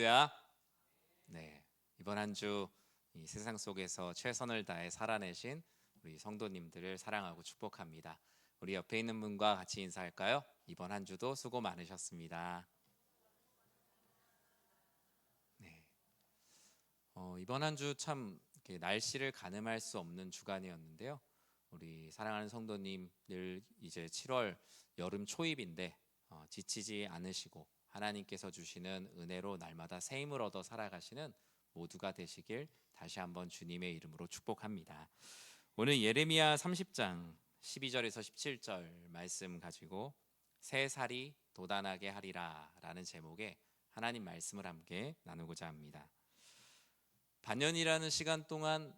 할렐루야. 네, 이번 한 주 이 세상 속에서 최선을 다해 살아내신 우리 성도님들을 사랑하고 축복합니다. 우리 옆에 있는 분과 같이 인사할까요? 이번 한 주도 수고 많으셨습니다. 네, 이번 한 주 참 날씨를 가늠할 수 없는 주간이었는데요. 우리 사랑하는 성도님들 이제 7월 여름 초입인데 지치지 않으시고 하나님께서 주시는 은혜로 날마다 새 힘을 얻어 살아가시는 모두가 되시길 다시 한번 주님의 이름으로 축복합니다. 오늘 예레미야 30장 12절에서 17절 말씀 가지고 새 살이 돋아나게 하리라 라는 제목의 하나님 말씀을 함께 나누고자 합니다. 반년이라는 시간 동안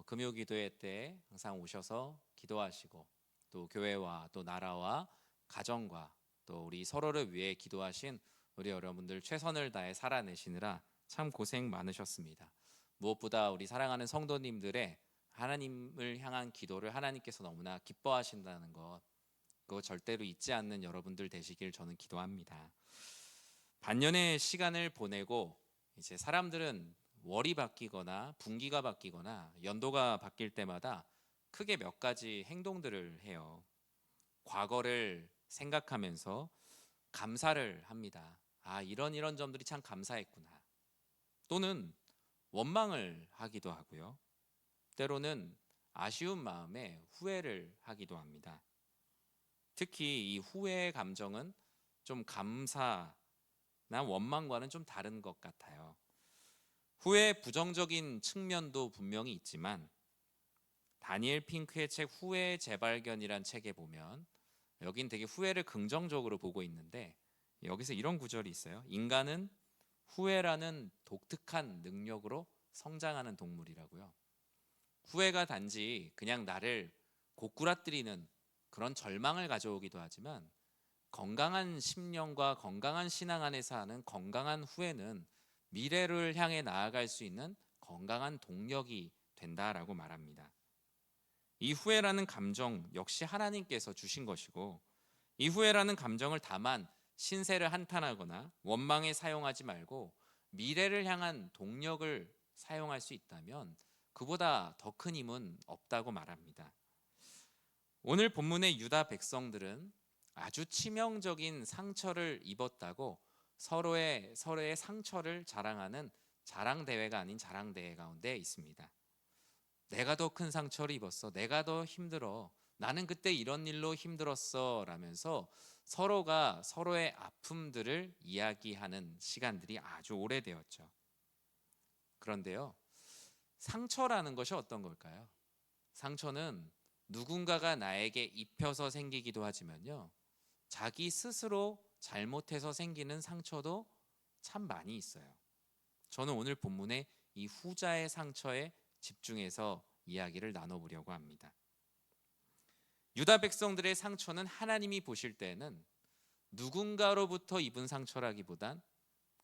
금요 기도회 때 항상 오셔서 기도하시고 또 교회와 또 나라와 가정과 또 우리 서로를 위해 기도하신 우리 여러분들 최선을 다해 살아내시느라 참 고생 많으셨습니다. 무엇보다 우리 사랑하는 성도님들의 하나님을 향한 기도를 하나님께서 너무나 기뻐하신다는 것, 그거 절대로 잊지 않는 여러분들 되시길 저는 기도합니다. 반년의 시간을 보내고 이제 사람들은 월이 바뀌거나 분기가 바뀌거나 연도가 바뀔 때마다 크게 몇 가지 행동들을 해요. 과거를 생각하면서 감사를 합니다. 이런 점들이 참 감사했구나. 또는 원망을 하기도 하고요. 때로는 아쉬운 마음에 후회를 하기도 합니다. 특히 이 후회의 감정은 좀 감사나 원망과는 좀 다른 것 같아요. 후회의 부정적인 측면도 분명히 있지만 다니엘 핑크의 책 후회의 재발견이란 책에 보면 여긴 되게 후회를 긍정적으로 보고 있는데 여기서 이런 구절이 있어요. 인간은 후회라는 독특한 능력으로 성장하는 동물이라고요. 후회가 단지 그냥 나를 고꾸라뜨리는 그런 절망을 가져오기도 하지만 건강한 심령과 건강한 신앙 안에서 하는 건강한 후회는 미래를 향해 나아갈 수 있는 건강한 동력이 된다라고 말합니다. 이 후회라는 감정 역시 하나님께서 주신 것이고 이 후회라는 감정을 다만 신세를 한탄하거나 원망에 사용하지 말고 미래를 향한 동력을 사용할 수 있다면 그보다 더 큰 힘은 없다고 말합니다. 오늘 본문의 유다 백성들은 아주 치명적인 상처를 입었다고 서로의 상처를 자랑하는 자랑 대회가 아닌 자랑 대회 가운데 있습니다. 내가 더 큰 상처를 입었어. 내가 더 힘들어. 나는 그때 이런 일로 힘들었어. 라면서 서로가 서로의 아픔들을 이야기하는 시간들이 아주 오래되었죠. 그런데요, 상처라는 것이 어떤 걸까요? 상처는 누군가가 나에게 입혀서 생기기도 하지만요, 자기 스스로 잘못해서 생기는 상처도 참 많이 있어요. 저는 오늘 본문의 이 후자의 상처에 집중해서 이야기를 나눠보려고 합니다. 유다 백성들의 상처는 하나님이 보실 때는 누군가로부터 입은 상처라기보단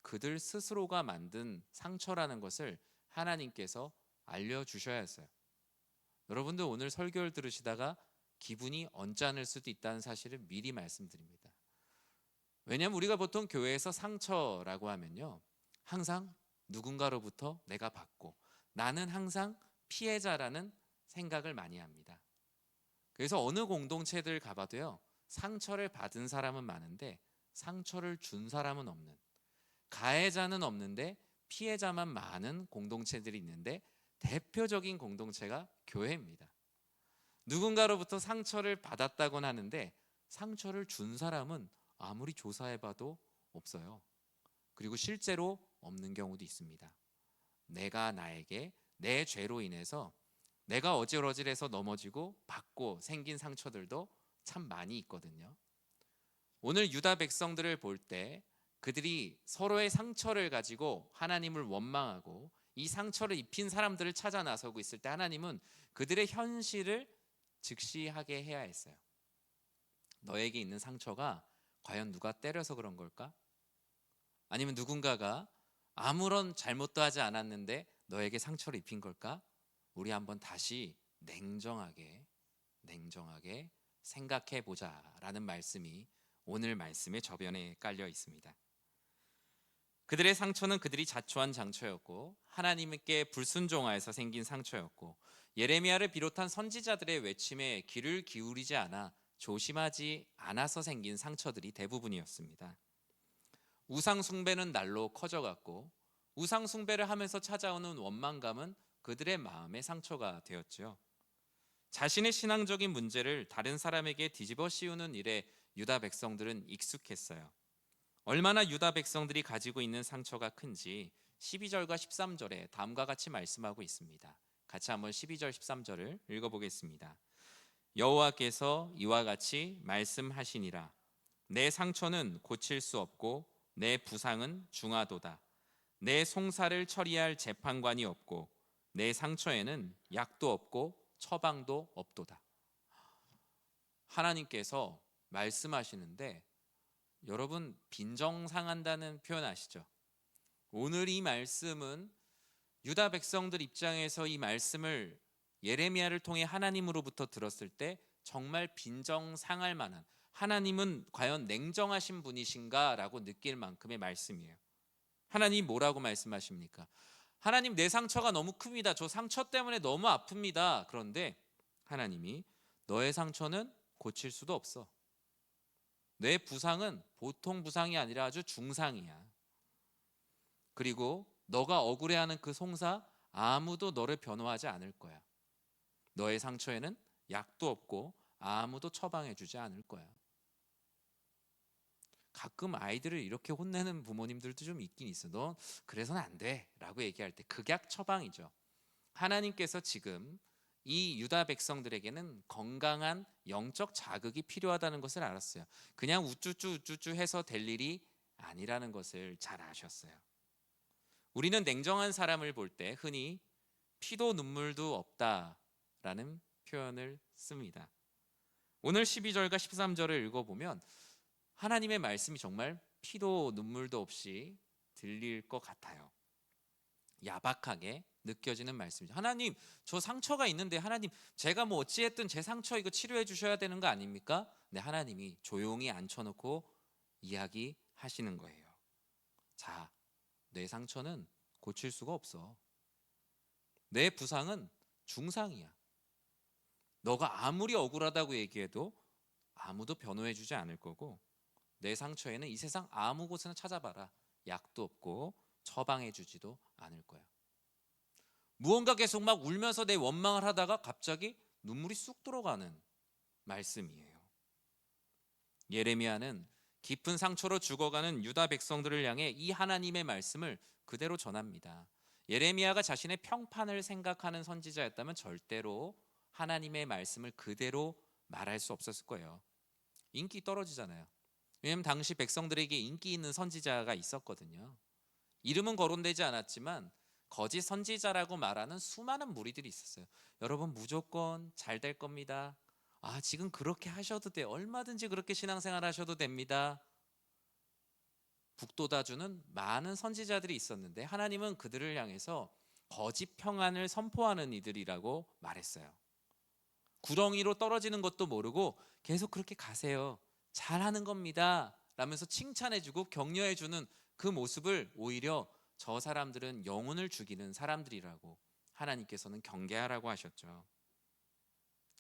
그들 스스로가 만든 상처라는 것을 하나님께서 알려주셔야 했어요. 여러분들 오늘 설교를 들으시다가 기분이 언짢을 수도 있다는 사실을 미리 말씀드립니다. 왜냐하면 우리가 보통 교회에서 상처라고 하면요, 항상 누군가로부터 내가 받고 나는 항상 피해자라는 생각을 많이 합니다. 그래서 어느 공동체들 가봐도요, 상처를 받은 사람은 많은데 상처를 준 사람은 없는, 가해자는 없는데 피해자만 많은 공동체들이 있는데 대표적인 공동체가 교회입니다. 누군가로부터 상처를 받았다곤 하는데 상처를 준 사람은 아무리 조사해봐도 없어요. 그리고 실제로 없는 경우도 있습니다. 내가 나에게 내 죄로 인해서 내가 어질어질해서 넘어지고 받고 생긴 상처들도 참 많이 있거든요. 오늘 유다 백성들을 볼 때 그들이 서로의 상처를 가지고 하나님을 원망하고 이 상처를 입힌 사람들을 찾아 나서고 있을 때 하나님은 그들의 현실을 직시하게 해야 했어요. 너에게 있는 상처가 과연 누가 때려서 그런 걸까? 아니면 누군가가 아무런 잘못도 하지 않았는데 너에게 상처를 입힌 걸까? 우리 한번 다시 냉정하게 생각해 보자라는 말씀이 오늘 말씀의 저변에 깔려 있습니다. 그들의 상처는 그들이 자초한 장처였고 하나님께 불순종하여서 생긴 상처였고 예레미야를 비롯한 선지자들의 외침에 귀를 기울이지 않아 조심하지 않아서 생긴 상처들이 대부분이었습니다. 우상 숭배는 날로 커져갔고 우상 숭배를 하면서 찾아오는 원망감은 그들의 마음의 상처가 되었죠. 자신의 신앙적인 문제를 다른 사람에게 뒤집어 씌우는 일에 유다 백성들은 익숙했어요. 얼마나 유다 백성들이 가지고 있는 상처가 큰지 12절과 13절에 다음과 같이 말씀하고 있습니다. 같이 한번 12절 13절을 읽어보겠습니다. 여호와께서 이와 같이 말씀하시니라. 내 상처는 고칠 수 없고 내 부상은 중하도다. 내 송사를 처리할 재판관이 없고 내 상처에는 약도 없고 처방도 없도다. 하나님께서 말씀하시는데 여러분 빈정상한다는 표현 아시죠? 오늘 이 말씀은 유다 백성들 입장에서 이 말씀을 예레미야를 통해 하나님으로부터 들었을 때 정말 빈정상할 만한, 하나님은 과연 냉정하신 분이신가 라고 느낄 만큼의 말씀이에요. 하나님 뭐라고 말씀하십니까? 하나님 내 상처가 너무 큽니다. 저 상처 때문에 너무 아픕니다. 그런데 하나님이 너의 상처는 고칠 수도 없어. 내 부상은 보통 부상이 아니라 아주 중상이야. 그리고 너가 억울해하는 그 송사 아무도 너를 변호하지 않을 거야. 너의 상처에는 약도 없고 아무도 처방해주지 않을 거야. 가끔 아이들을 이렇게 혼내는 부모님들도 좀 있긴 있어. 너 그래서는 안 돼 라고 얘기할 때 극약 처방이죠. 하나님께서 지금 이 유다 백성들에게는 건강한 영적 자극이 필요하다는 것을 알았어요. 그냥 우쭈쭈 해서 될 일이 아니라는 것을 잘 아셨어요. 우리는 냉정한 사람을 볼 때 흔히 피도 눈물도 없다라는 표현을 씁니다. 오늘 12절과 13절을 읽어보면 하나님의 말씀이 정말 피도 눈물도 없이 들릴 것 같아요. 야박하게 느껴지는 말씀이죠. 하나님 저 상처가 있는데 하나님 제가 뭐 어찌했든 제 상처 이거 치료해 주셔야 되는 거 아닙니까? 네, 하나님이 조용히 앉혀놓고 이야기하시는 거예요. 자, 내 상처는 고칠 수가 없어. 내 부상은 중상이야. 너가 아무리 억울하다고 얘기해도 아무도 변호해 주지 않을 거고 내 상처에는 이 세상 아무 곳에나 찾아봐라. 약도 없고 처방해 주지도 않을 거야. 무언가 계속 막 울면서 내 원망을 하다가 갑자기 눈물이 쑥 들어가는 말씀이에요. 예레미야는 깊은 상처로 죽어가는 유다 백성들을 향해 이 하나님의 말씀을 그대로 전합니다. 예레미야가 자신의 평판을 생각하는 선지자였다면 절대로 하나님의 말씀을 그대로 말할 수 없었을 거예요. 인기 떨어지잖아요. 왜냐하면 당시 백성들에게 인기 있는 선지자가 있었거든요. 이름은 거론되지 않았지만 거짓 선지자라고 말하는 수많은 무리들이 있었어요. 여러분 무조건 잘 될 겁니다. 지금 그렇게 하셔도 돼. 얼마든지 그렇게 신앙생활 하셔도 됩니다. 북돋아주는 많은 선지자들이 있었는데 하나님은 그들을 향해서 거짓 평안을 선포하는 이들이라고 말했어요. 구덩이로 떨어지는 것도 모르고 계속 그렇게 가세요. 잘하는 겁니다. 라면서 칭찬해주고 격려해주는 그 모습을 오히려 저 사람들은 영혼을 죽이는 사람들이라고 하나님께서는 경계하라고 하셨죠.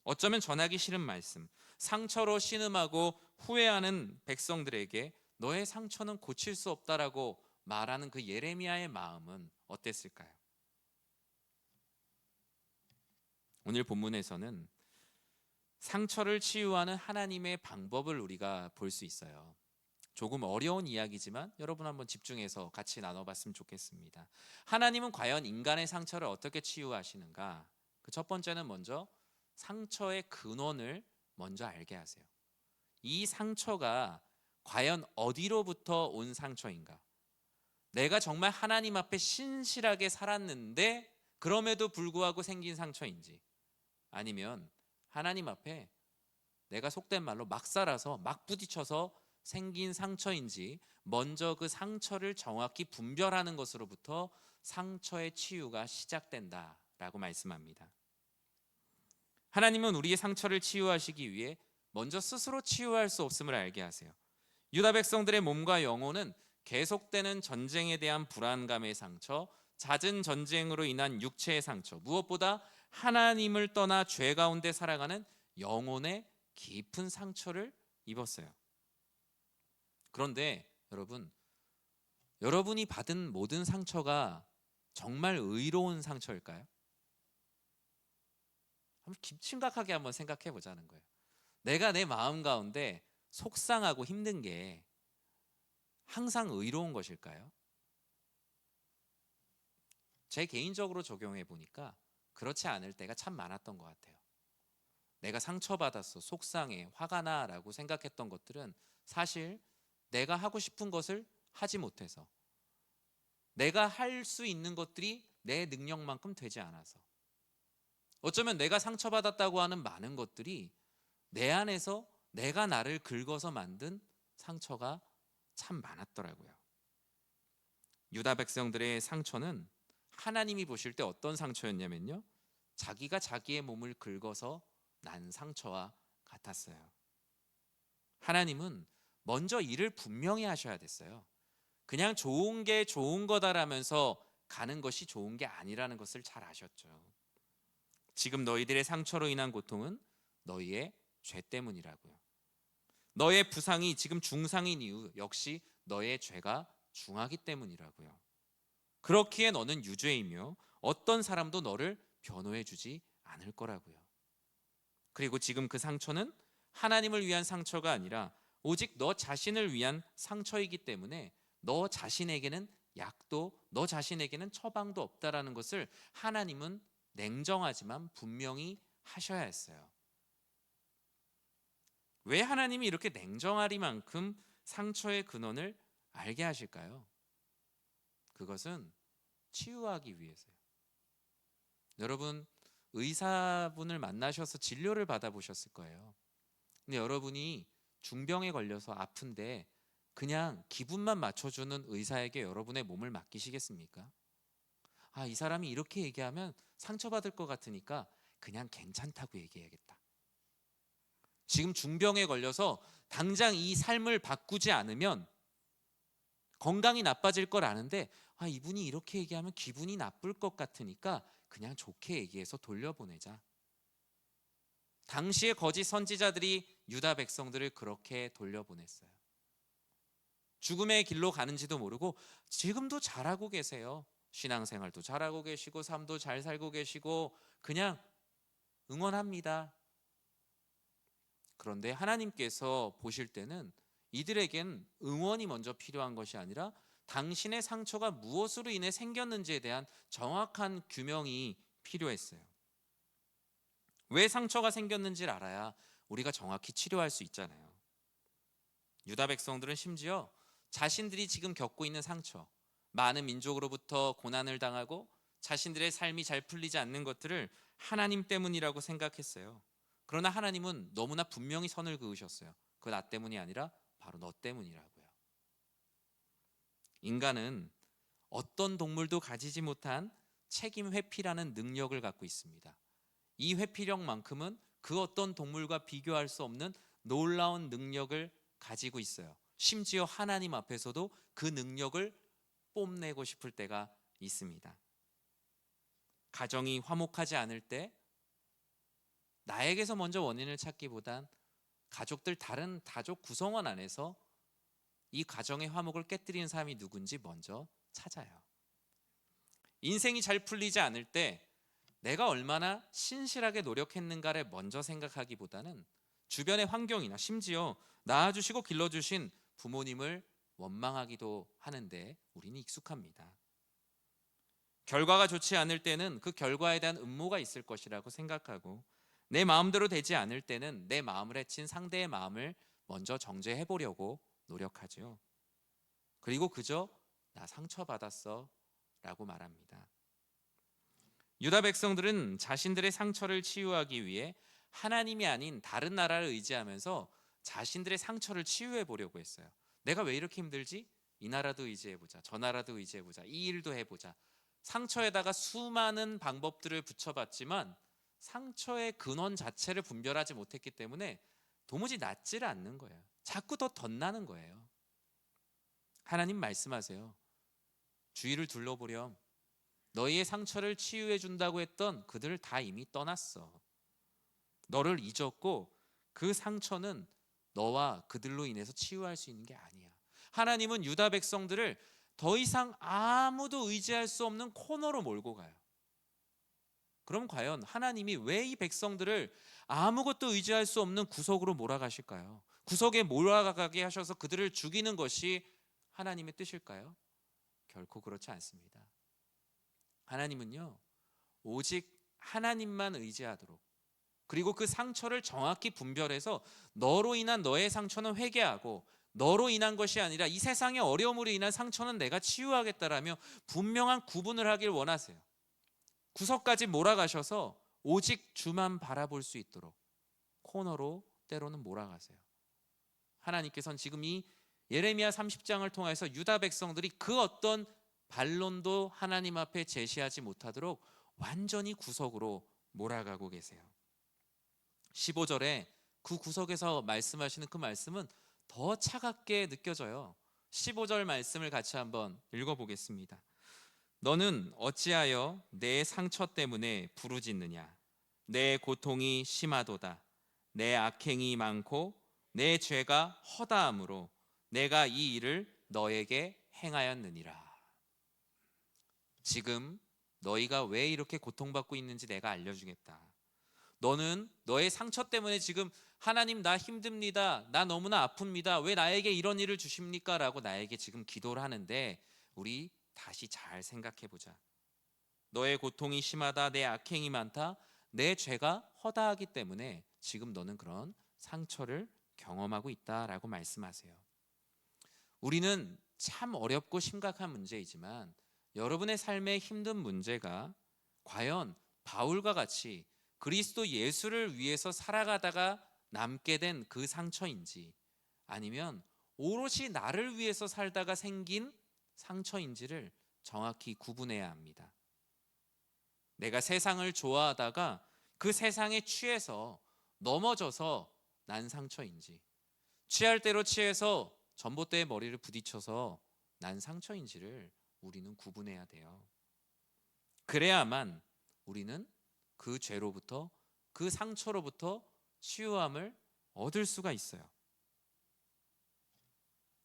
어쩌면 전하기 싫은 말씀, 상처로 신음하고 후회하는 백성들에게 너의 상처는 고칠 수 없다라고 말하는 그 예레미야의 마음은 어땠을까요? 오늘 본문에서는 상처를 치유하는 하나님의 방법을 우리가 볼 수 있어요. 조금 어려운 이야기지만 여러분 한번 집중해서 같이 나눠봤으면 좋겠습니다. 하나님은 과연 인간의 상처를 어떻게 치유하시는가? 그 첫 번째는 먼저 상처의 근원을 먼저 알게 하세요. 이 상처가 과연 어디로부터 온 상처인가? 내가 정말 하나님 앞에 신실하게 살았는데 그럼에도 불구하고 생긴 상처인지, 아니면 하나님 앞에 내가 속된 말로 막 살아서 막 부딪혀서 생긴 상처인지 먼저 그 상처를 정확히 분별하는 것으로부터 상처의 치유가 시작된다라고 말씀합니다. 하나님은 우리의 상처를 치유하시기 위해 먼저 스스로 치유할 수 없음을 알게 하세요. 유다 백성들의 몸과 영혼은 계속되는 전쟁에 대한 불안감의 상처, 잦은 전쟁으로 인한 육체의 상처, 무엇보다 하나님을 떠나 죄 가운데 살아가는 영혼의 깊은 상처를 입었어요. 그런데 여러분이 받은 모든 상처가 정말 의로운 상처일까요? 한번 심각하게 한번 생각해 보자는 거예요. 내가 내 마음 가운데 속상하고 힘든 게 항상 의로운 것일까요? 제 개인적으로 적용해 보니까 그렇지 않을 때가 참 많았던 것 같아요. 내가 상처받았어, 속상해, 화가 나라고 생각했던 것들은 사실 내가 하고 싶은 것을 하지 못해서, 내가 할 수 있는 것들이 내 능력만큼 되지 않아서, 어쩌면 내가 상처받았다고 하는 많은 것들이 내 안에서 내가 나를 긁어서 만든 상처가 참 많았더라고요. 유다 백성들의 상처는 하나님이 보실 때 어떤 상처였냐면요, 자기가 자기의 몸을 긁어서 난 상처와 같았어요. 하나님은 먼저 일을 분명히 하셔야 됐어요. 그냥 좋은 게 좋은 거다라면서 가는 것이 좋은 게 아니라는 것을 잘 아셨죠. 지금 너희들의 상처로 인한 고통은 너희의 죄 때문이라고요. 너의 부상이 지금 중상인 이유 역시 너의 죄가 중하기 때문이라고요. 그렇기에 너는 유죄이며 어떤 사람도 너를 변호해 주지 않을 거라고요. 그리고 지금 그 상처는 하나님을 위한 상처가 아니라 오직 너 자신을 위한 상처이기 때문에 너 자신에게는 약도, 너 자신에게는 처방도 없다라는 것을 하나님은 냉정하지만 분명히 하셔야 했어요. 왜 하나님이 이렇게 냉정하리만큼 상처의 근원을 알게 하실까요? 그것은 치유하기 위해서요. 여러분, 의사분을 만나셔서 진료를 받아보셨을 거예요. 근데 여러분이 중병에 걸려서 아픈데 그냥 기분만 맞춰주는 의사에게 여러분의 몸을 맡기시겠습니까? 아, 이 사람이 이렇게 얘기하면 상처받을 것 같으니까 그냥 괜찮다고 얘기해야겠다. 지금 중병에 걸려서 당장 이 삶을 바꾸지 않으면 건강이 나빠질 걸 아는데, 아, 이분이 이렇게 얘기하면 기분이 나쁠 것 같으니까 그냥 좋게 얘기해서 돌려보내자. 당시의 거짓 선지자들이 유다 백성들을 그렇게 돌려보냈어요. 죽음의 길로 가는지도 모르고 지금도 잘하고 계세요. 신앙생활도 잘하고 계시고 삶도 잘 살고 계시고 그냥 응원합니다. 그런데 하나님께서 보실 때는 이들에겐 응원이 먼저 필요한 것이 아니라 당신의 상처가 무엇으로 인해 생겼는지에 대한 정확한 규명이 필요했어요. 왜 상처가 생겼는지를 알아야 우리가 정확히 치료할 수 있잖아요. 유다 백성들은 심지어 자신들이 지금 겪고 있는 상처, 많은 민족으로부터 고난을 당하고 자신들의 삶이 잘 풀리지 않는 것들을 하나님 때문이라고 생각했어요. 그러나 하나님은 너무나 분명히 선을 그으셨어요. 그거 나 때문이 아니라 바로 너 때문이라고요. 인간은 어떤 동물도 가지지 못한 책임 회피라는 능력을 갖고 있습니다. 이 회피력만큼은 그 어떤 동물과 비교할 수 없는 놀라운 능력을 가지고 있어요. 심지어 하나님 앞에서도 그 능력을 뽐내고 싶을 때가 있습니다. 가정이 화목하지 않을 때 나에게서 먼저 원인을 찾기보단 가족들 다른 가족 구성원 안에서 이 가정의 화목을 깨뜨리는 사람이 누군지 먼저 찾아요. 인생이 잘 풀리지 않을 때 내가 얼마나 신실하게 노력했는가를 먼저 생각하기보다는 주변의 환경이나 심지어 낳아주시고 길러주신 부모님을 원망하기도 하는데 우리는 익숙합니다. 결과가 좋지 않을 때는 그 결과에 대한 음모가 있을 것이라고 생각하고 내 마음대로 되지 않을 때는 내 마음을 해친 상대의 마음을 먼저 정죄해 보려고 노력하죠. 그리고 그저 나 상처받았어 라고 말합니다. 유다 백성들은 자신들의 상처를 치유하기 위해 하나님이 아닌 다른 나라를 의지하면서 자신들의 상처를 치유해 보려고 했어요. 내가 왜 이렇게 힘들지? 이 나라도 의지해보자, 저 나라도 의지해보자, 이 일도 해보자. 상처에다가 수많은 방법들을 붙여봤지만 상처의 근원 자체를 분별하지 못했기 때문에 도무지 낫지를 않는 거예요. 자꾸 더 덧나는 거예요. 하나님 말씀하세요. 주위를 둘러보렴. 너희의 상처를 치유해 준다고 했던 그들 다 이미 떠났어. 너를 잊었고 그 상처는 너와 그들로 인해서 치유할 수 있는 게 아니야. 하나님은 유다 백성들을 더 이상 아무도 의지할 수 없는 코너로 몰고 가요. 그럼 과연 하나님이 왜 이 백성들을 아무것도 의지할 수 없는 구석으로 몰아가실까요? 구석에 몰아가게 하셔서 그들을 죽이는 것이 하나님의 뜻일까요? 결코 그렇지 않습니다. 하나님은요, 오직 하나님만 의지하도록, 그리고 그 상처를 정확히 분별해서 너로 인한 너의 상처는 회개하고, 너로 인한 것이 아니라 이 세상의 어려움으로 인한 상처는 내가 치유하겠다라며 분명한 구분을 하길 원하세요. 구석까지 몰아가셔서 오직 주만 바라볼 수 있도록 코너로 때로는 몰아가세요. 하나님께서는 지금 이 예레미야 30장을 통해서 유다 백성들이 그 어떤 반론도 하나님 앞에 제시하지 못하도록 완전히 구석으로 몰아가고 계세요. 15절에 그 구석에서 말씀하시는 그 말씀은 더 차갑게 느껴져요. 15절 말씀을 같이 한번 읽어보겠습니다. 너는 어찌하여 내 상처 때문에 부르짖느냐? 내 고통이 심하도다. 내 악행이 많고 내 죄가 허다함으로 내가 이 일을 너에게 행하였느니라. 지금 너희가 왜 이렇게 고통받고 있는지 내가 알려주겠다. 너는 너의 상처 때문에 지금 하나님 나 힘듭니다. 나 너무나 아픕니다. 왜 나에게 이런 일을 주십니까? 라고 나에게 지금 기도를 하는데 우리 다시 잘 생각해 보자. 너의 고통이 심하다. 내 악행이 많다. 내 죄가 허다하기 때문에 지금 너는 그런 상처를 경험하고 있다라고 말씀하세요. 우리는 참 어렵고 심각한 문제이지만 여러분의 삶에 힘든 문제가 과연 바울과 같이 그리스도 예수를 위해서 살아가다가 남게 된 그 상처인지 아니면 오롯이 나를 위해서 살다가 생긴 상처인지를 정확히 구분해야 합니다. 내가 세상을 좋아하다가 그 세상에 취해서 넘어져서 난 상처인지, 취할 대로 취해서 전봇대에 머리를 부딪혀서 난 상처인지를 우리는 구분해야 돼요. 그래야만 우리는 그 죄로부터, 그 상처로부터 치유함을 얻을 수가 있어요.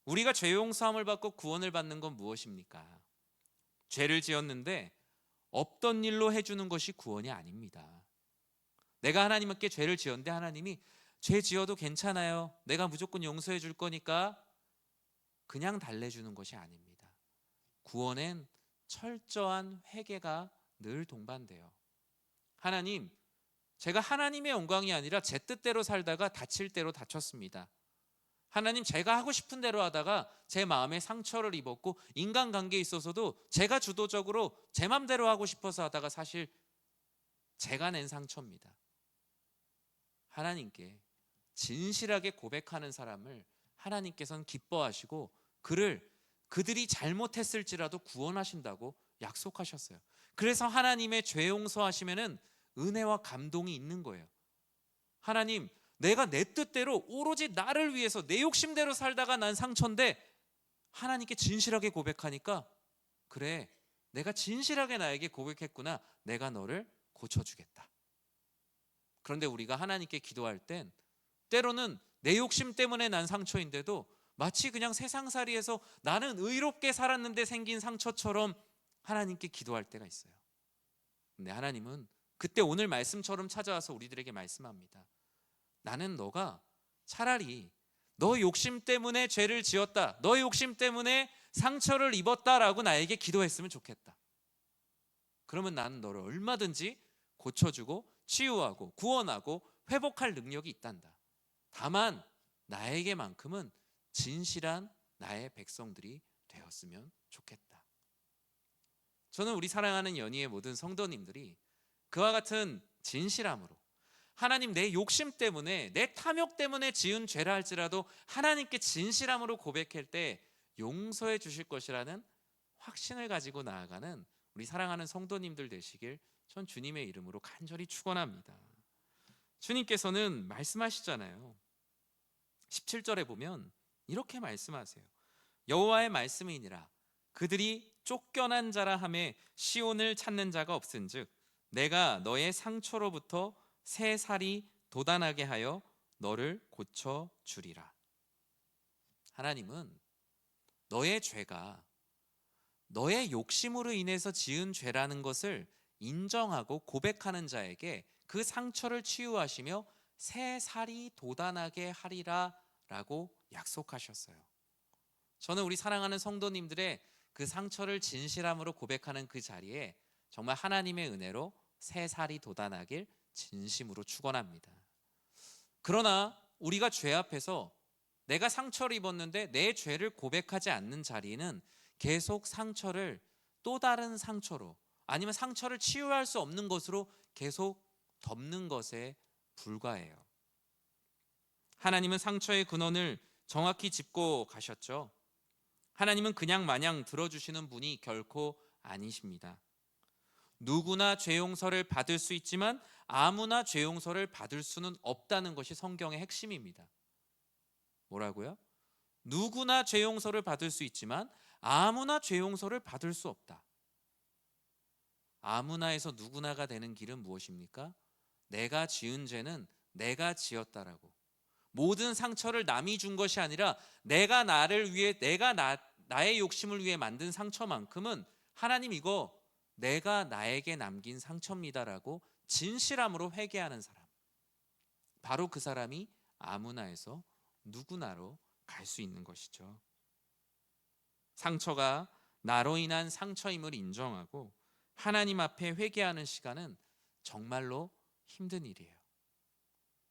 우리가 죄 용서함을 받고 구원을 받는 건 무엇입니까? 죄를 지었는데 없던 일로 해주는 것이 구원이 아닙니다. 내가 하나님께 죄를 지었는데 하나님이 죄 지어도 괜찮아요, 내가 무조건 용서해 줄 거니까 그냥 달래주는 것이 아닙니다. 구원엔 철저한 회개가 늘 동반돼요. 하나님, 제가 하나님의 영광이 아니라 제 뜻대로 살다가 다칠 대로 다쳤습니다. 하나님, 제가 하고 싶은 대로 하다가 제 마음에 상처를 입었고 인간관계에 있어서도 제가 주도적으로 제 맘대로 하고 싶어서 하다가 사실 제가 낸 상처입니다. 하나님께 진실하게 고백하는 사람을 하나님께서는 기뻐하시고 그들이 잘못했을지라도 구원하신다고 약속하셨어요. 그래서 하나님의 죄 용서하시면은 은혜와 감동이 있는 거예요. 하나님, 내가 내 뜻대로 오로지 나를 위해서 내 욕심대로 살다가 난 상처인데 하나님께 진실하게 고백하니까 그래, 내가 진실하게 나에게 고백했구나, 내가 너를 고쳐주겠다. 그런데 우리가 하나님께 기도할 땐 때로는 내 욕심 때문에 난 상처인데도 마치 그냥 세상살이에서 나는 의롭게 살았는데 생긴 상처처럼 하나님께 기도할 때가 있어요. 근데 하나님은 그때 오늘 말씀처럼 찾아와서 우리들에게 말씀합니다. 나는 너가 차라리 너 욕심 때문에 죄를 지었다, 너의 욕심 때문에 상처를 입었다라고 나에게 기도했으면 좋겠다. 그러면 나는 너를 얼마든지 고쳐주고 치유하고 구원하고 회복할 능력이 있단다. 다만 나에게만큼은 진실한 나의 백성들이 되었으면 좋겠다. 저는 우리 사랑하는 연희의 모든 성도님들이 그와 같은 진실함으로 하나님, 내 욕심 때문에 내 탐욕 때문에 지은 죄라 할지라도 하나님께 진실함으로 고백할 때 용서해 주실 것이라는 확신을 가지고 나아가는 우리 사랑하는 성도님들 되시길 전 주님의 이름으로 간절히 축원합니다. 주님께서는 말씀하시잖아요. 17절에 보면 이렇게 말씀하세요. 여호와의 말씀이니라. 그들이 쫓겨난 자라 하매 시온을 찾는 자가 없은즉 내가 너의 상처로부터 새 살이 돋아나게 하여 너를 고쳐 주리라. 하나님은 너의 죄가 너의 욕심으로 인해서 지은 죄라는 것을 인정하고 고백하는 자에게 그 상처를 치유하시며 새 살이 돋아나게 하리라 라고 약속하셨어요. 저는 우리 사랑하는 성도님들의 그 상처를 진실함으로 고백하는 그 자리에 정말 하나님의 은혜로 새 살이 돋아나길 진심으로 축원합니다. 그러나 우리가 죄 앞에서 내가 상처를 입었는데 내 죄를 고백하지 않는 자리는 계속 상처를 또 다른 상처로, 아니면 상처를 치유할 수 없는 것으로 계속 덮는 것에 불과해요. 하나님은 상처의 근원을 정확히 짚고 가셨죠. 하나님은 그냥 마냥 들어주시는 분이 결코 아니십니다. 누구나 죄 용서를 받을 수 있지만 아무나 죄 용서를 받을 수는 없다는 것이 성경의 핵심입니다. 뭐라고요? 누구나 죄 용서를 받을 수 있지만 아무나 죄 용서를 받을 수 없다. 아무나에서 누구나가 되는 길은 무엇입니까? 내가 지은 죄는 내가 지었다라고. 모든 상처를 남이 준 것이 아니라 내가 나를 위해, 나의 욕심을 위해 만든 상처만큼은 하나님 이거 내가 나에게 남긴 상처입니다라고 진실함으로 회개하는 사람, 바로 그 사람이 아무나에서 누구나로 갈 수 있는 것이죠. 상처가 나로 인한 상처임을 인정하고 하나님 앞에 회개하는 시간은 정말로 힘든 일이에요.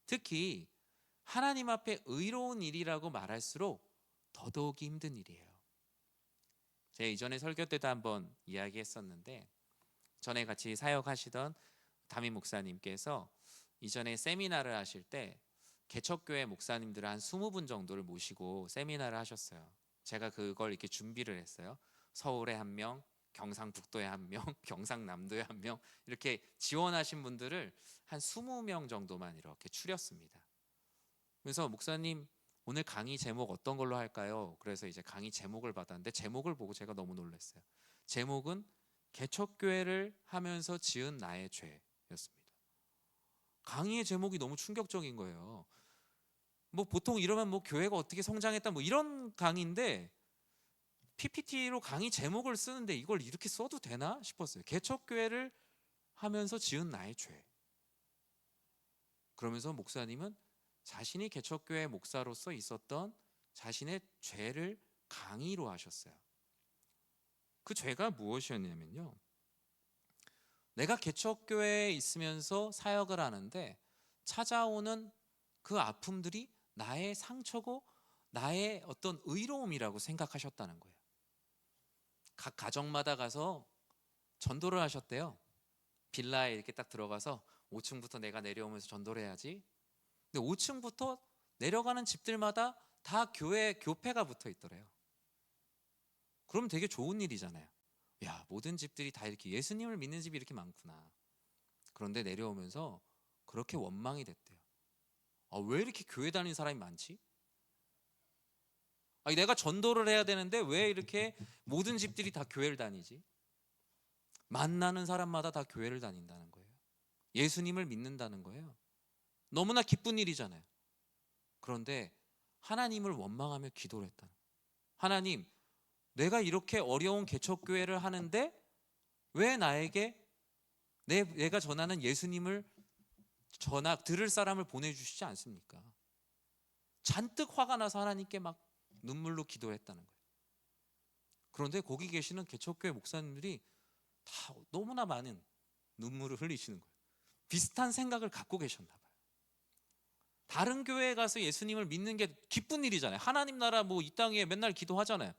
특히 하나님 앞에 의로운 일이라고 말할수록 더더욱이 힘든 일이에요. 제가 이전에 설교 때도 한번 이야기했었는데, 전에 같이 사역하시던 담임 목사님께서 이전에 세미나를 하실 때 개척교회 목사님들 한 20분 정도를 모시고 세미나를 하셨어요. 제가 그걸 이렇게 준비를 했어요. 서울에 한 명, 경상북도에 한 명, 경상남도에 한 명, 이렇게 지원하신 분들을 한 20명 정도만 이렇게 추렸습니다. 그래서 목사님 오늘 강의 제목 어떤 걸로 할까요? 그래서 이제 강의 제목을 받았는데 제목을 보고 제가 너무 놀랐어요. 제목은 개척교회를 하면서 지은 나의 죄였습니다. 강의의 제목이 너무 충격적인 거예요. 뭐 보통 이러면 뭐 교회가 어떻게 성장했다 뭐 이런 강의인데 PPT로 강의 제목을 쓰는데 이걸 이렇게 써도 되나 싶었어요. 개척교회를 하면서 지은 나의 죄. 그러면서 목사님은 자신이 개척교회 목사로서 있었던 자신의 죄를 강의로 하셨어요. 그 죄가 무엇이었냐면요, 내가 개척교회에 있으면서 사역을 하는데 찾아오는 그 아픔들이 나의 상처고 나의 어떤 의로움이라고 생각하셨다는 거예요. 각 가정마다 가서 전도를 하셨대요. 빌라에 이렇게 딱 들어가서 5층부터 내가 내려오면서 전도를 해야지. 근데 5층부터 내려가는 집들마다 다 교회 교패가 붙어 있더래요. 그러면 되게 좋은 일이잖아요. 야, 모든 집들이 다 이렇게 예수님을 믿는 집이 이렇게 많구나. 그런데 내려오면서 그렇게 원망이 됐대요. 왜 이렇게 교회 다니는 사람이 많지? 내가 전도를 해야 되는데 왜 이렇게 모든 집들이 다 교회를 다니지? 만나는 사람마다 다 교회를 다닌다는 거예요. 예수님을 믿는다는 거예요. 너무나 기쁜 일이잖아요. 그런데 하나님을 원망하며 기도를 했다는 거예요. 하나님, 내가 이렇게 어려운 개척교회를 하는데 왜 나에게 내가 전하는 예수님을 들을 사람을 보내주시지 않습니까? 잔뜩 화가 나서 하나님께 막 눈물로 기도했다는 거예요. 그런데 거기 계시는 개척교회 목사님들이 다 너무나 많은 눈물을 흘리시는 거예요. 비슷한 생각을 갖고 계셨나 봐요. 다른 교회에 가서 예수님을 믿는 게 기쁜 일이잖아요. 하나님 나라 뭐 이 땅에 맨날 기도하잖아요.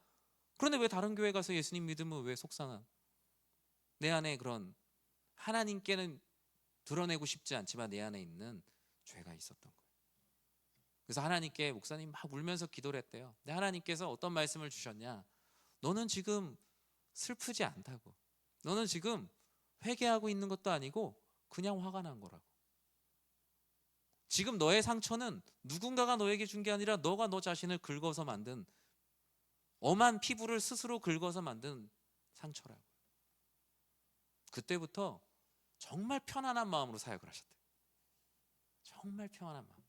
그런데 왜 다른 교회 가서 예수님 믿으면 왜 속상한, 내 안에 그런 하나님께는 드러내고 싶지 않지만 내 안에 있는 죄가 있었던 거예요. 그래서 하나님께 목사님 막 울면서 기도를 했대요. 근데 하나님께서 어떤 말씀을 주셨냐, 너는 지금 슬프지 않다고, 너는 지금 회개하고 있는 것도 아니고 그냥 화가 난 거라고. 지금 너의 상처는 누군가가 너에게 준 게 아니라 너가 너 자신을 긁어서 만든 엄한 피부를 스스로 긁어서 만든 상처라고. 그때부터 정말 편안한 마음으로 사역을 하셨대요. 정말 평안한 마음,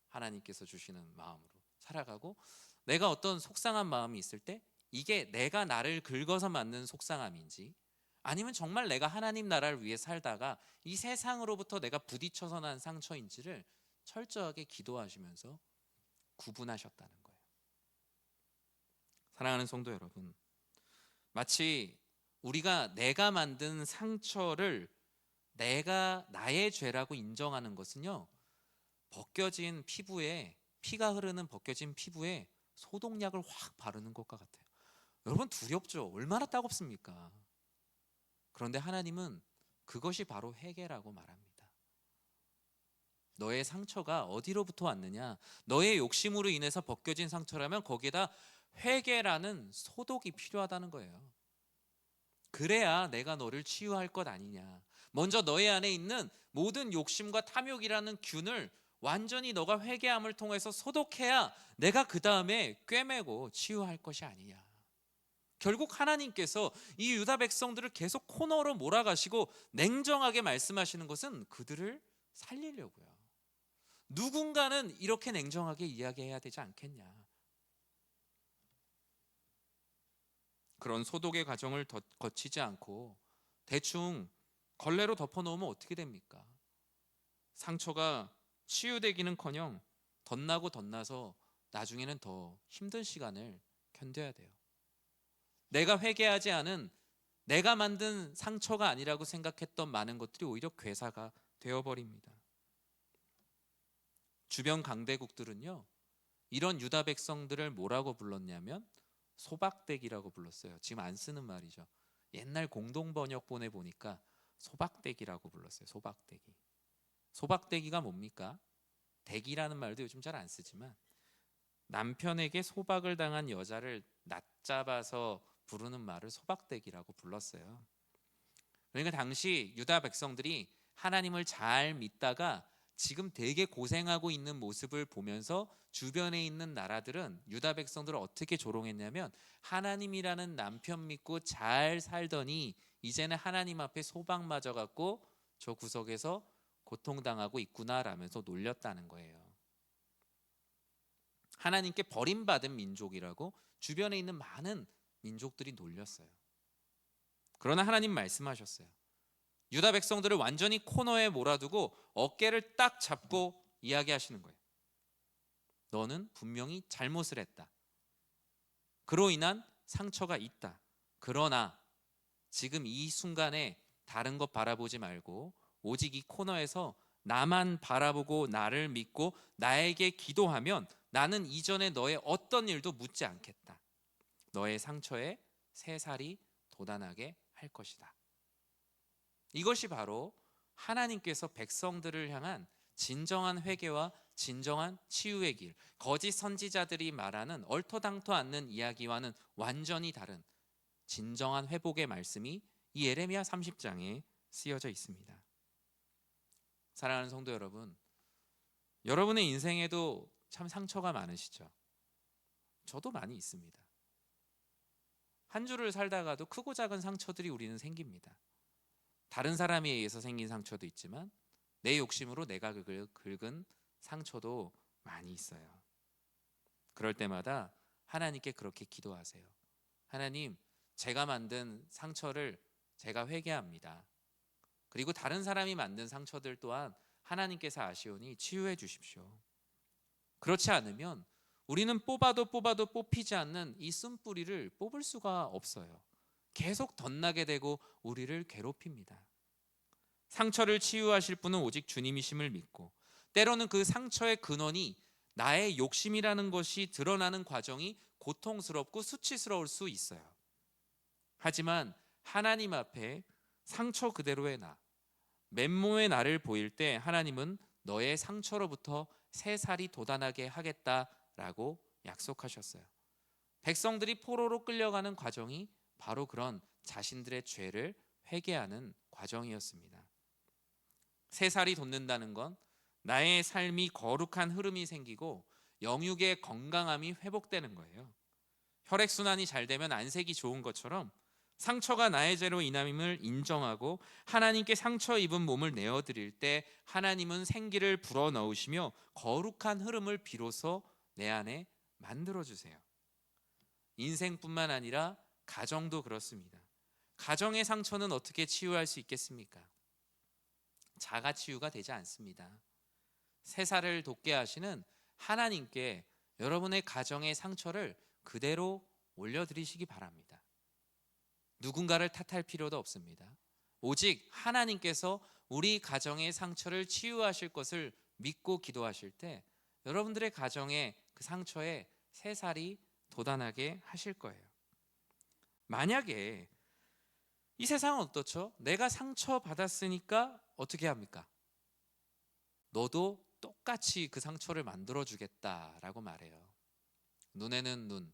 하나님께서 주시는 마음으로 살아가고, 내가 어떤 속상한 마음이 있을 때 이게 내가 나를 긁어서 만든 속상함인지, 아니면 정말 내가 하나님 나라를 위해 살다가 이 세상으로부터 내가 부딪혀서 난 상처인지를 철저하게 기도하시면서 구분하셨다는 거예요. 사랑하는 성도 여러분, 마치 우리가 내가 만든 상처를 내가 나의 죄라고 인정하는 것은요, 벗겨진 피부에, 피가 흐르는 벗겨진 피부에 소독약을 확 바르는 것과 같아요. 여러분, 두렵죠? 얼마나 따갑습니까? 그런데 하나님은 그것이 바로 회개라고 말합니다. 너의 상처가 어디로부터 왔느냐? 너의 욕심으로 인해서 벗겨진 상처라면 거기에다 회개라는 소독이 필요하다는 거예요. 그래야 내가 너를 치유할 것 아니냐. 먼저 너의 안에 있는 모든 욕심과 탐욕이라는 균을 완전히 너가 회개함을 통해서 소독해야 내가 그 다음에 꿰매고 치유할 것이 아니냐. 결국 하나님께서 이 유다 백성들을 계속 코너로 몰아가시고 냉정하게 말씀하시는 것은 그들을 살리려고요. 누군가는 이렇게 냉정하게 이야기해야 되지 않겠냐. 그런 소독의 과정을 거치지 않고 대충 걸레로 덮어놓으면 어떻게 됩니까? 상처가 치유되기는커녕 덧나고 덧나서 나중에는 더 힘든 시간을 견뎌야 돼요. 내가 회개하지 않은, 내가 만든 상처가 아니라고 생각했던 많은 것들이 오히려 괴사가 되어버립니다. 주변 강대국들은요, 이런 유다 백성들을 뭐라고 불렀냐면 소박대기라고 불렀어요. 지금 안 쓰는 말이죠. 옛날 공동번역본에 보니까 소박대기라고 불렀어요. 소박대기. 소박대기가 뭡니까? 대기라는 말도 요즘 잘 안 쓰지만, 남편에게 소박을 당한 여자를 낮잡아서 부르는 말을 소박대기라고 불렀어요. 그러니까 당시 유다 백성들이 하나님을 잘 믿다가 지금 되게 고생하고 있는 모습을 보면서 주변에 있는 나라들은 유다 백성들을 어떻게 조롱했냐면, 하나님이라는 남편 믿고 잘 살더니 이제는 하나님 앞에 소박 맞아 갖고 저 구석에서 고통당하고 있구나라면서 놀렸다는 거예요. 하나님께 버림받은 민족이라고 주변에 있는 많은 민족들이 놀렸어요. 그러나 하나님 말씀하셨어요. 유다 백성들을 완전히 코너에 몰아두고 어깨를 딱 잡고 이야기하시는 거예요. 너는 분명히 잘못을 했다. 그로 인한 상처가 있다. 그러나 지금 이 순간에 다른 것 바라보지 말고 오직 이 코너에서 나만 바라보고 나를 믿고 나에게 기도하면 나는 이전에 너의 어떤 일도 묻지 않겠다. 너의 상처에 새살이 돋아나게 할 것이다. 이것이 바로 하나님께서 백성들을 향한 진정한 회개와 진정한 치유의 길, 거짓 선지자들이 말하는 얼토당토 않는 이야기와는 완전히 다른 진정한 회복의 말씀이 이 예레미야 30장에 쓰여져 있습니다. 사랑하는 성도 여러분, 여러분의 인생에도 참 상처가 많으시죠? 저도 많이 있습니다. 한 주를 살다가도 크고 작은 상처들이 우리는 생깁니다. 다른 사람에 의해서 생긴 상처도 있지만 내 욕심으로 내가 긁은 상처도 많이 있어요. 그럴 때마다 하나님께 그렇게 기도하세요. 하나님, 제가 만든 상처를 제가 회개합니다. 그리고 다른 사람이 만든 상처들 또한 하나님께서 아시오니 치유해 주십시오. 그렇지 않으면 우리는 뽑아도 뽑히지 않는 이 쓴뿌리를 뽑을 수가 없어요. 계속 덧나게 되고 우리를 괴롭힙니다. 상처를 치유하실 분은 오직 주님이심을 믿고, 때로는 그 상처의 근원이 나의 욕심이라는 것이 드러나는 과정이 고통스럽고 수치스러울 수 있어요. 하지만 하나님 앞에 상처 그대로의 나, 맨몸의 나를 보일 때 하나님은 너의 상처로부터 새살이 돋아나게 하겠다라고 약속하셨어요. 백성들이 포로로 끌려가는 과정이 바로 그런 자신들의 죄를 회개하는 과정이었습니다. 새살이 돋는다는 건 나의 삶이 거룩한 흐름이 생기고 영육의 건강함이 회복되는 거예요. 혈액순환이 잘 되면 안색이 좋은 것처럼 상처가 나의 죄로 인함을 인정하고 하나님께 상처 입은 몸을 내어드릴 때 하나님은 생기를 불어넣으시며 거룩한 흐름을 비로소 내 안에 만들어주세요. 인생뿐만 아니라 가정도 그렇습니다. 가정의 상처는 어떻게 치유할 수 있겠습니까? 자가 치유가 되지 않습니다. 세사를 돋게 하시는 하나님께 여러분의 가정의 상처를 그대로 올려드리시기 바랍니다. 누군가를 탓할 필요도 없습니다. 오직 하나님께서 우리 가정의 상처를 치유하실 것을 믿고 기도하실 때 여러분들의 가정의 그 상처에 새살이 돋아나게 하실 거예요. 만약에 이 세상은 어떻죠? 내가 상처 받았으니까 어떻게 합니까? 너도 똑같이 그 상처를 만들어주겠다라고 말해요. 눈에는 눈,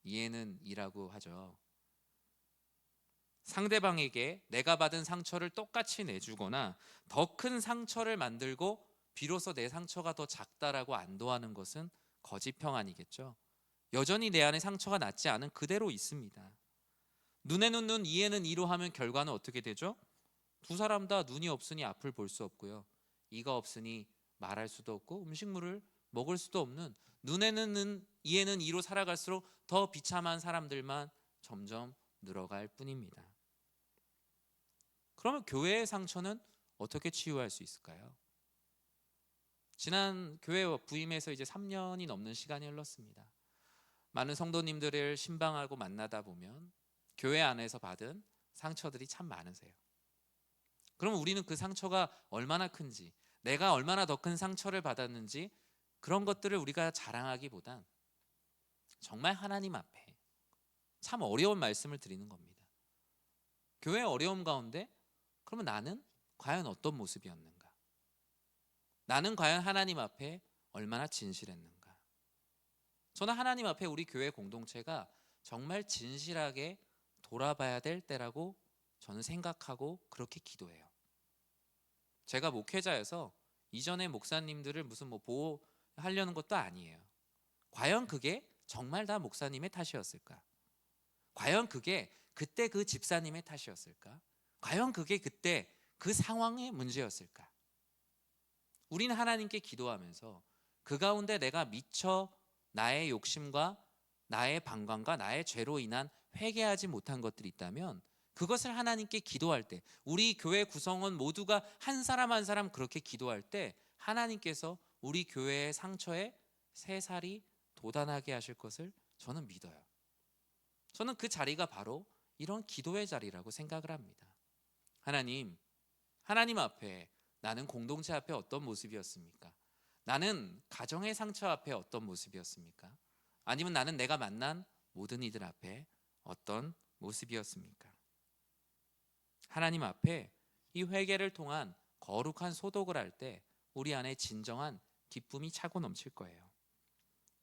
이에는 이라고 하죠. 상대방에게 내가 받은 상처를 똑같이 내주거나 더 큰 상처를 만들고 비로소 내 상처가 더 작다라고 안도하는 것은 거짓 평안이겠죠. 여전히 내 안에 상처가 낫지 않은 그대로 있습니다. 눈에는 눈, 이에는 이로 하면 결과는 어떻게 되죠? 두 사람 다 눈이 없으니 앞을 볼 수 없고요, 이가 없으니 말할 수도 없고 음식물을 먹을 수도 없는, 눈에는 눈, 이에는 이로 살아갈수록 더 비참한 사람들만 점점 늘어갈 뿐입니다. 그러면 교회의 상처는 어떻게 치유할 수 있을까요? 지난 교회 부임해서 이제 3년이 넘는 시간이 흘렀습니다. 많은 성도님들을 신방하고 만나다 보면 교회 안에서 받은 상처들이 참 많으세요. 그러면 우리는 그 상처가 얼마나 큰지, 내가 얼마나 더 큰 상처를 받았는지 그런 것들을 우리가 자랑하기보단 정말 하나님 앞에 참 어려운 말씀을 드리는 겁니다. 교회의 어려움 가운데 그러면 나는 과연 어떤 모습이었는가? 나는 과연 하나님 앞에 얼마나 진실했는가? 저는 하나님 앞에 우리 교회 공동체가 정말 진실하게 돌아봐야 될 때라고 저는 생각하고 그렇게 기도해요. 제가 목회자여서 이전에 목사님들을 무슨 보호하려는 것도 아니에요. 과연 그게 정말 다 목사님의 탓이었을까? 과연 그게 그때 그 집사님의 탓이었을까? 과연 그게 그때 그 상황의 문제였을까? 우리는 하나님께 기도하면서 그 가운데 내가 미처 나의 욕심과 나의 방광과 나의 죄로 인한 회개하지 못한 것들이 있다면 그것을 하나님께 기도할 때, 우리 교회 구성원 모두가 한 사람 한 사람 그렇게 기도할 때 하나님께서 우리 교회의 상처에 새살이 돋아나게 하실 것을 저는 믿어요. 저는 그 자리가 바로 이런 기도의 자리라고 생각을 합니다. 하나님 앞에 나는 공동체 앞에 어떤 모습이었습니까? 나는 가정의 상처 앞에 어떤 모습이었습니까? 아니면 나는 내가 만난 모든 이들 앞에 어떤 모습이었습니까? 하나님 앞에 이 회개를 통한 거룩한 소독을 할 때 우리 안에 진정한 기쁨이 차고 넘칠 거예요.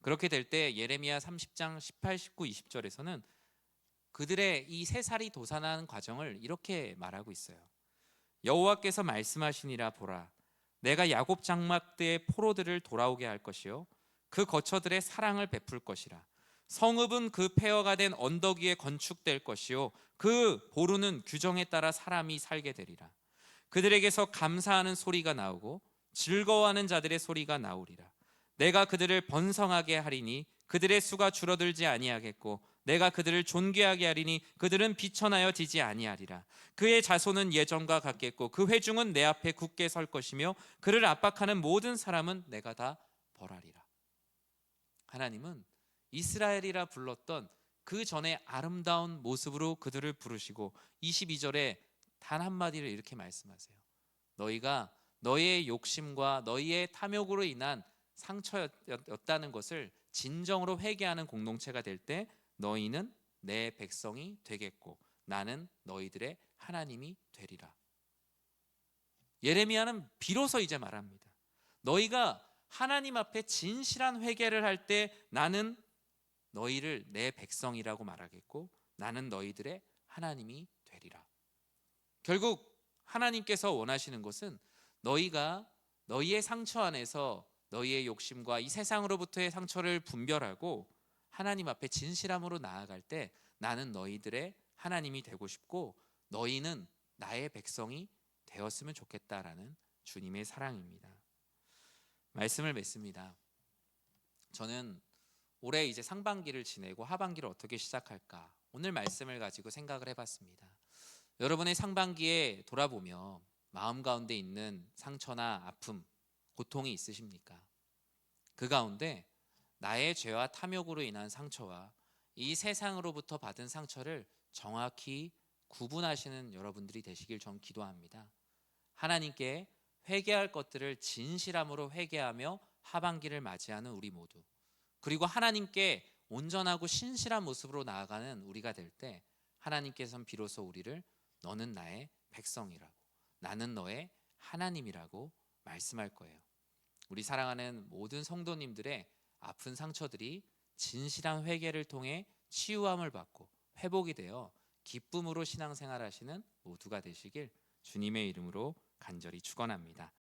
그렇게 될 때 예레미야 30장 18, 19, 20절에서는 그들의 이 새살이 돋아나는 과정을 이렇게 말하고 있어요. 여호와께서 말씀하시니라, 보라, 내가 야곱 장막대의 포로들을 돌아오게 할 것이요 그 거처들의 사랑을 베풀 것이라. 성읍은 그 폐허가 된 언덕 위에 건축될 것이요 그 보루는 규정에 따라 사람이 살게 되리라. 그들에게서 감사하는 소리가 나오고 즐거워하는 자들의 소리가 나오리라. 내가 그들을 번성하게 하리니 그들의 수가 줄어들지 아니하겠고 내가 그들을 존귀하게 하리니 그들은 비천하여 지지 아니하리라. 그의 자손은 예전과 같겠고 그 회중은 내 앞에 굳게 설 것이며 그를 압박하는 모든 사람은 내가 다 벌하리라. 하나님은 이스라엘이라 불렀던 그 전에 아름다운 모습으로 그들을 부르시고 22절에 단 한마디를 이렇게 말씀하세요. 너희가 너희의 욕심과 너희의 탐욕으로 인한 상처였다는 것을 진정으로 회개하는 공동체가 될 때 너희는 내 백성이 되겠고 나는 너희들의 하나님이 되리라. 예레미야는 비로소 이제 말합니다. 너희가 하나님 앞에 진실한 회개를 할 때 나는 너희를 내 백성이라고 말하겠고 나는 너희들의 하나님이 되리라. 결국 하나님께서 원하시는 것은 너희가 너희의 상처 안에서 너희의 욕심과 이 세상으로부터의 상처를 분별하고 하나님 앞에 진실함으로 나아갈 때 나는 너희들의 하나님이 되고 싶고 너희는 나의 백성이 되었으면 좋겠다라는 주님의 사랑입니다. 말씀을 맺습니다. 저는 올해 이제 상반기를 지내고 하반기를 어떻게 시작할까 오늘 말씀을 가지고 생각을 해봤습니다. 여러분의 상반기에 돌아보며 마음 가운데 있는 상처나 아픔, 고통이 있으십니까? 그 가운데 나의 죄와 탐욕으로 인한 상처와 이 세상으로부터 받은 상처를 정확히 구분하시는 여러분들이 되시길 전 기도합니다. 하나님께 회개할 것들을 진실함으로 회개하며 하반기를 맞이하는 우리 모두, 그리고 하나님께 온전하고 신실한 모습으로 나아가는 우리가 될 때 하나님께서는 비로소 우리를 너는 나의 백성이라고, 나는 너의 하나님이라고 말씀할 거예요. 우리 사랑하는 모든 성도님들의 아픈 상처들이 진실한 회개를 통해 치유함을 받고 회복이 되어 기쁨으로 신앙생활 하시는 모두가 되시길 주님의 이름으로 간절히 축원합니다.